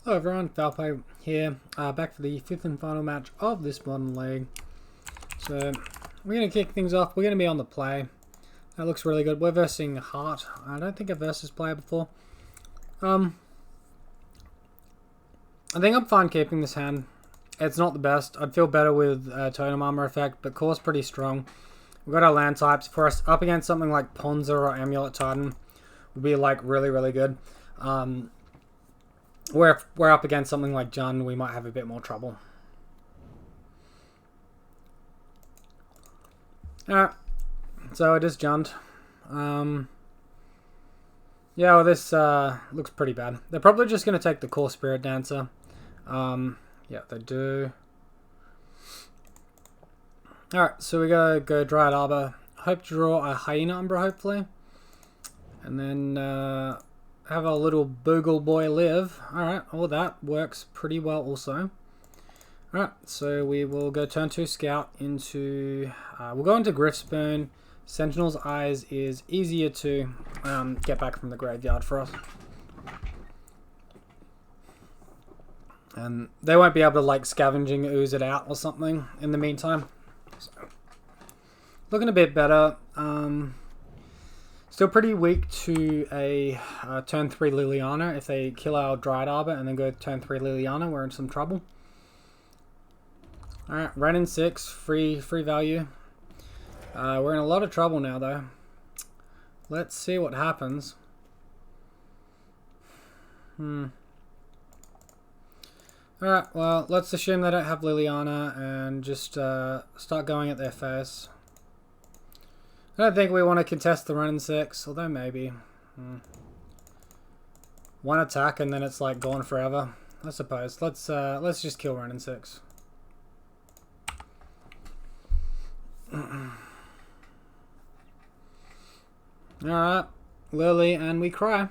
Hello everyone, Foul Play here, back for the fifth and final match of this modern league. So we're going to kick things off. We're going to be on the play. That looks really good. We're versing Heart. I don't think I've versed this player before. I think I'm fine keeping this hand. It's not the best. I'd feel better with Totem Armor effect, but Core's pretty strong. We've got our land types. For us up against something like Ponza or Amulet Titan would be like really good. Where if we're up against something like Jund, we might have a bit more trouble. Alright, so it is Jund. Yeah, well, this looks pretty bad. They're probably just going to take the core Spirit Dancer. Yeah, they do. Alright, so we gotta go Dryad Arbor. Hope to draw a Hyena Umbra, hopefully. And then have our little Bogle boy live. Alright, all that works pretty well also. Alright, so we will go turn 2 Scout into... we'll go into Griffspoon. Sentinel's Eyes is easier to get back from the graveyard for us. And they won't be able to like scavenging ooze it out or something in the meantime. So, looking a bit better. Still pretty weak to a turn 3 Liliana. If they kill our Dryad Arbor and then go turn 3 Liliana, we're in some trouble. Alright, Renin 6, free value. We're in a lot of trouble now though. Let's see what happens. Alright, well, let's assume they don't have Liliana and just start going at their face. I don't think we want to contest the Renin 6, although maybe. One attack and then it's like gone forever, I suppose. Let's just kill Renin 6. Alright, Lily, and we cry.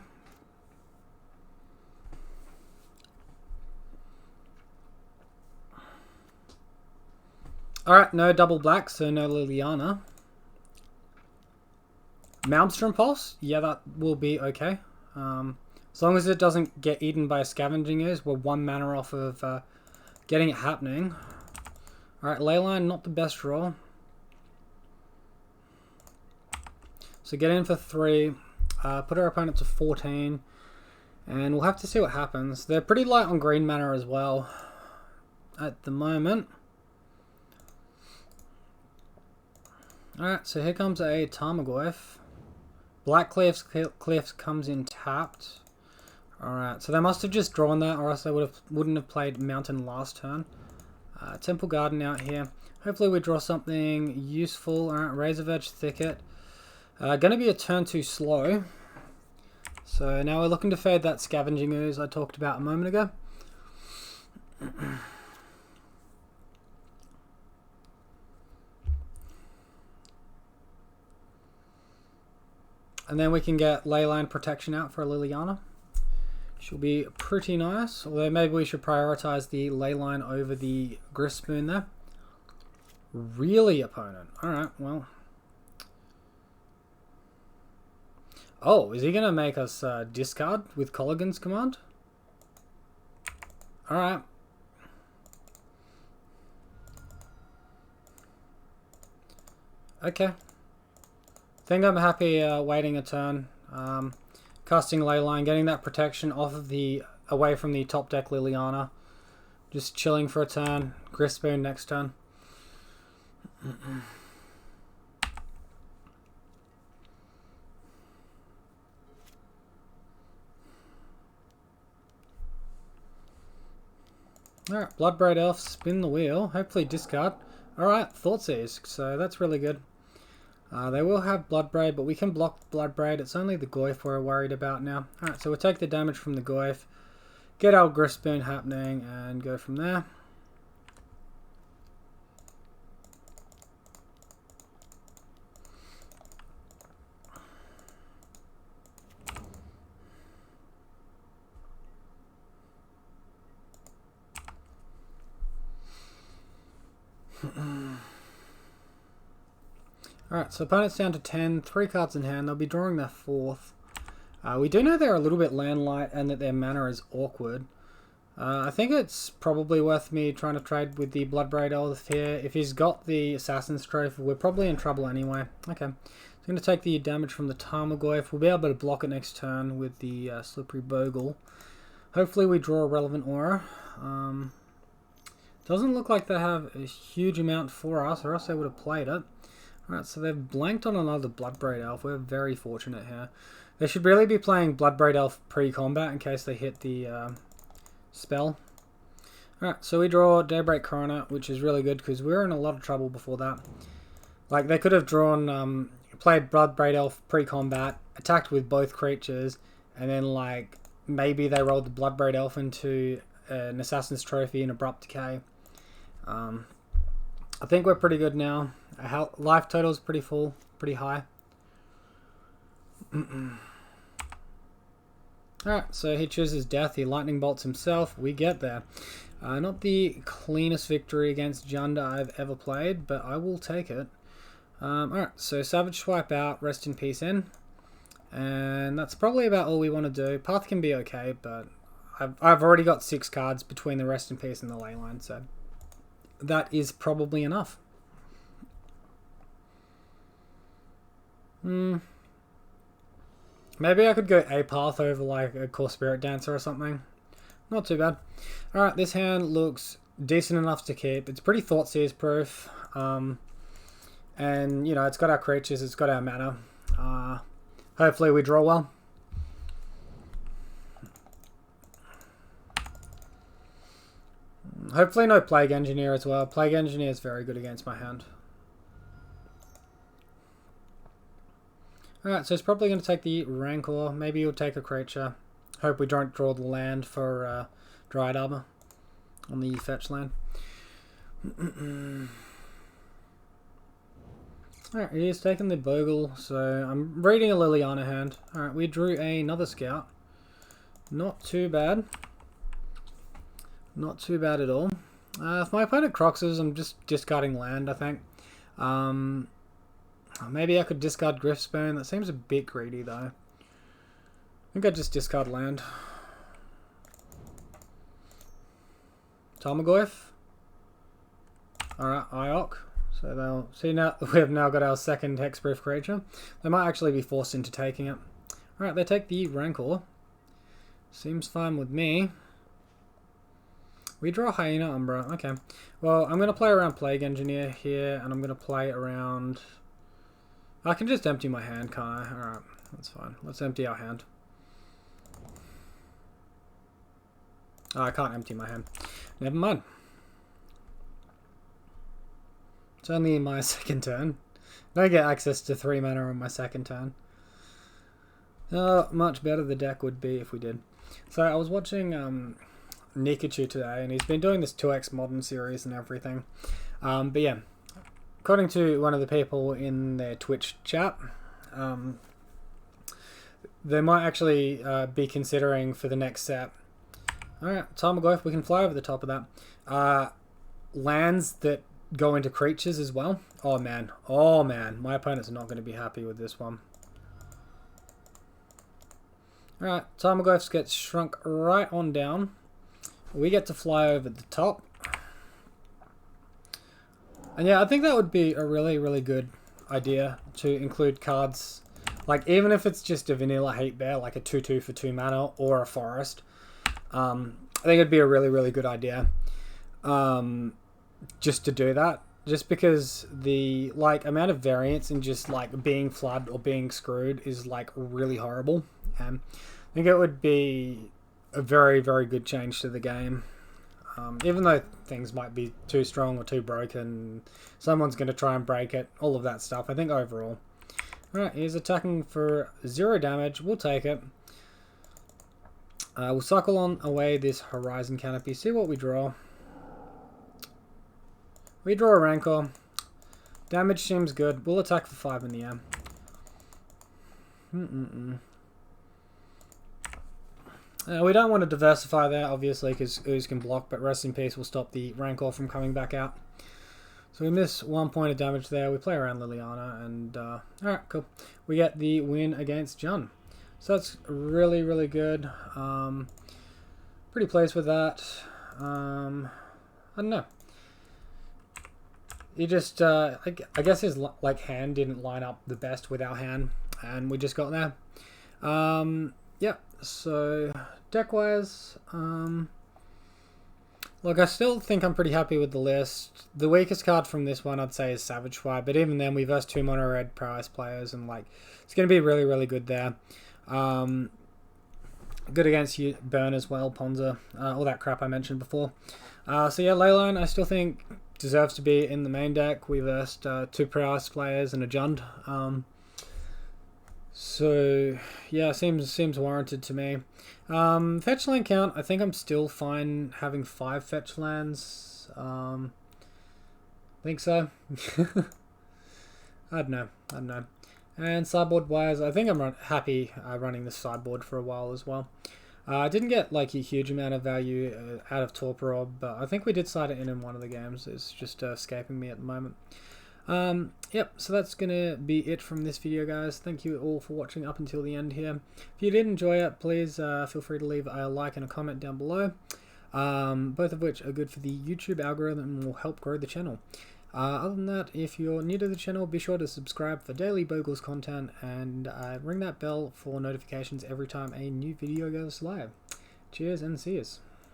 Alright, no double black, so no Liliana. Maelstrom Pulse? Yeah, that will be okay. As long as it doesn't get eaten by a Scavenging Ooze, we're 1 mana off of getting it happening. Alright, Leyline, not the best roll. So get in for 3, put our opponent to 14, and we'll have to see what happens. They're pretty light on green mana as well at the moment. Alright, so here comes a Tarmogoyf. Black Cliffs comes in tapped. Alright, so they must have just drawn that, or else they wouldn't have played Mountain last turn. Temple Garden out here. Hopefully we draw something useful. Alright, Razorverge Thicket. Going to be a turn 2 slow. So now we're looking to fade that Scavenging Ooze I talked about a moment ago. And then we can get Leyline Protection out for Liliana. She'll be pretty nice. Although maybe we should prioritize the Leyline over the Griffspoon there. Really, opponent. Alright, well. Oh, is he going to make us discard with Colligan's Command? Alright. Okay. I think I'm happy waiting a turn. Casting Leyline, getting that protection off of away from the top deck Liliana. Just chilling for a turn. Griffspoon next turn. Alright, Bloodbraid Elf, spin the wheel. Hopefully discard. Alright, Thoughtseize. So that's really good. They will have Bloodbraid, but we can block Bloodbraid. It's only the Goyf we're worried about now. Alright, so we'll take the damage from the Goyf. Get our Griffspoon happening and go from there. Alright, so opponent's down to 10, 3 cards in hand. They'll be drawing their 4th. We do know they're a little bit land light and that their mana is awkward. I think it's probably worth me trying to trade with the Bloodbraid Elf here. If he's got the Assassin's Trophy, we're probably in trouble anyway. Okay, so I'm going to take the damage from the Tarmogoyf. We'll be able to block it next turn with the Slippery Bogle. Hopefully we draw a relevant aura. Doesn't look like they have a huge amount for us, or else they would have played it. Alright, so they've blanked on another Bloodbraid Elf. We're very fortunate here. They should really be playing Bloodbraid Elf pre-combat in case they hit the spell. Alright, so we draw Daybreak Coronet, which is really good because we were in a lot of trouble before that. Like, they could have drawn, played Bloodbraid Elf pre-combat, attacked with both creatures, and then, like, maybe they rolled the Bloodbraid Elf into an Assassin's Trophy and Abrupt Decay. I think we're pretty good now. Our life total is pretty full, pretty high. Alright, so he chooses death. He lightning bolts himself. We get there. Not the cleanest victory against Junda I've ever played, but I will take it. Alright, so Savage Swipe out, Rest in Peace in. And that's probably about all we want to do. Path can be okay, but I've already got 6 cards between the Rest in Peace and the Leyline, so that is probably enough. Maybe I could go a path over like a Core Spirit Dancer or something. Not too bad. Alright, this hand looks decent enough to keep. It's pretty Thoughtseize proof. And, you know, it's got our creatures, it's got our mana. Hopefully we draw well. Hopefully no Plague Engineer as well. Plague Engineer is very good against my hand. Alright, so it's probably going to take the Rancor. Maybe he'll take a creature. Hope we don't draw the land for Dryad Arbor on the fetch land. Alright, he's taken the Bogle, so I'm reading a Liliana hand. Alright, we drew another Scout. Not too bad. Not too bad at all. If my opponent Croxes, I'm just discarding land, I think. Maybe I could discard Griffspoon. That seems a bit greedy, though. I think I'd just discard land. Tarmogoyf. Alright, Iok. So they'll see now we have now got our second hexproof creature. They might actually be forced into taking it. Alright, they take the Rancor. Seems fine with me. We draw Hyena Umbra. Okay. Well, I'm going to play around Plague Engineer here, and I'm going to play around... I can just empty my hand, can't I? Alright, that's fine. Let's empty our hand. Oh, I can't empty my hand. Never mind. It's only my second turn. I don't get access to 3 mana on my second turn. Much better the deck would be if we did. So I was watching Nikachu today, and he's been doing this 2X Modern series and everything. But yeah, according to one of the people in their Twitch chat, they might actually be considering for the next set. Alright, Tarmogoyf, we can fly over the top of that. Lands that go into creatures as well. Oh man, my opponents are not going to be happy with this one. Alright, Tarmogoyf gets shrunk right on down. We get to fly over the top. And yeah, I think that would be a really, really good idea to include cards. Like, even if it's just a vanilla hate bear, like a 2/2 for 2 mana or a forest. I think it'd be a really, really good idea. Just to do that. Just because the, like, amount of variance in just, like, being flooded or being screwed is, like, really horrible. I think it would be a very, very good change to the game. Even though things might be too strong or too broken, someone's going to try and break it, all of that stuff. I think overall. Alright, he's attacking for 0 damage. We'll take it. We'll cycle on away this Horizon Canopy. See what we draw. We draw a Rancor. Damage seems good. We'll attack for 5 in the air. We don't want to diversify there, obviously, because Ooze can block, but Rest in Peace will stop the Rancor from coming back out. So we miss 1 point of damage there. We play around Liliana, and alright, cool. We get the win against Jun. So that's really, really good. Pretty pleased with that. I don't know. He just, I guess his like hand didn't line up the best with our hand, and we just got there. Yeah. So deck wise, look, I still think I'm pretty happy with the list. The weakest card from this one, I'd say, is Savage Fire. But even then, we versed 2 mono red prize players, and like it's going to be really, really good there. Good against you, Burn as well, Ponza, all that crap I mentioned before. So yeah, Leyline, I still think deserves to be in the main deck. We versed 2 prize players and a Jund. So yeah, seems warranted to me. Fetch land count, I think I'm still fine having 5 fetch lands. Think so. I don't know. And sideboard wise, I think I'm happy running the sideboard for a while as well. I didn't get like a huge amount of value out of Torpor Orb, but I think we did side it in one of the games. It's just escaping me at the moment. Yep, so that's going to be it from this video, guys. Thank you all for watching up until the end here. If you did enjoy it, please feel free to leave a like and a comment down below, both of which are good for the YouTube algorithm and will help grow the channel. Other than that, if you're new to the channel, be sure to subscribe for daily Bogles content and ring that bell for notifications every time a new video goes live. Cheers and see yous.